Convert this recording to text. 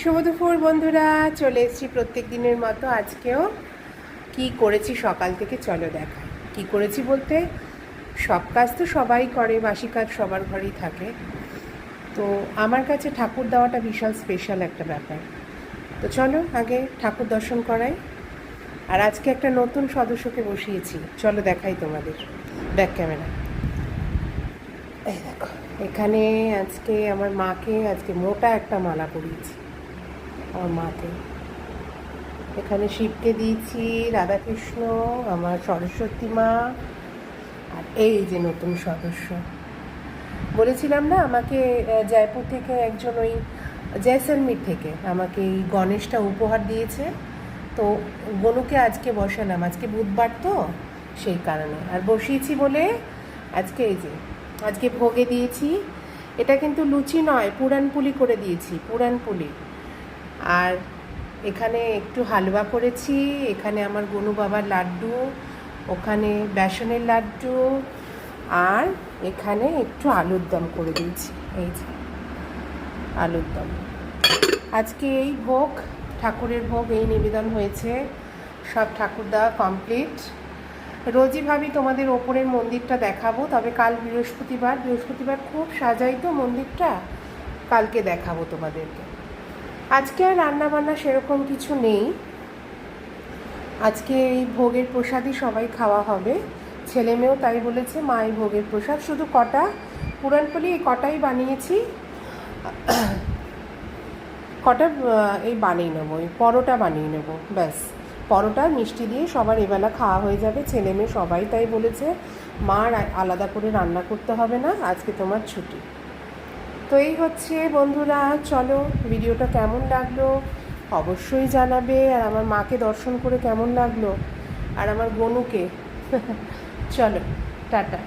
শুভ দুপুর বন্ধুরা, চলে এসেছি প্রত্যেক দিনের মতো। আজকেও কি করেছি সকাল থেকে চলো দেখাই। কি করেছি বলতে, সব কাজ তো সবাই করে, বাসি কাজ সবার ঘরেই থাকে। তো আমার কাছে ঠাকুর দেওয়াটা বিশাল স্পেশাল একটা ব্যাপার। তো চলো আগে ঠাকুর দর্শন করাই। আর আজকে একটা নতুন সদস্যকে বসিয়েছি, চলো দেখাই তোমাদের ব্যাক ক্যামেরা। এই দেখো, এখানে আজকে আমার মাকে মোটা একটা মালা পরিয়েছি আমার মাকে। এখানে শিবকে দিয়েছি, রাধাকৃষ্ণ, আমার সরস্বতী মা, আর এই যে নতুন সদস্য। বলেছিলাম না, আমাকে জয়পুর থেকে একজন, ওই জয়সলমীর থেকে আমাকে এই গণেশটা উপহার দিয়েছে। তো গনুকে আজকে বসালাম, আজকে বুধবার তো সেই কারণে। আর বসিয়েছি বলে আজকে এই যে আজকে ভোগে দিয়েছি। এটা কিন্তু লুচি নয়, পুরানপুলি করে দিয়েছি, পুরানপুলি। আর এখানে একটু হালুয়া করেছি, এখানে আমার গনু বাবার লাড্ডু, ওখানে বেসনের লাড্ডু, আর এখানে একটু আলুর দম করে দিয়েছি। এই যে আলুর দম। আজকে এই ভোগ, ঠাকুরের ভোগ, এই নিবেদন হয়েছে। সব ঠাকুর দেওয়া কমপ্লিট। রোজই ভাবি তোমাদের ওপরের মন্দিরটা দেখাবো, তবে কাল বৃহস্পতিবার খুব সাজাই তো মন্দিরটা, কালকে দেখাবো তোমাদেরকে। আজকে আর রান্নাবান্না সেরকম কিছু নেই। আজকে এই ভোগের প্রসাদই সবাই খাওয়া হবে। ছেলে মেয়েও তাই বলেছে, মা এই ভোগের প্রসাদ, শুধু কটা পুরানপুলি এই কটাই বানিয়েছি। কটা এই বানিয়ে নেবো, এই পরোটা বানিয়ে নেবো, ব্যাস। পরোটা মিষ্টি দিয়ে সবার এবেলা খাওয়া হয়ে যাবে। ছেলে মেয়ে সবাই তাই বলেছে, মা আলাদা করে রান্না করতে হবে না, আজকে তোমার ছুটি। তো এই হচ্ছে বন্ধুরা, চলো ভিডিওটা কেমন লাগলো অবশ্যই জানাবে। আর আমার মাকে দর্শন করে কেমন লাগলো, আর আমার গনুকে। চলো টাটা।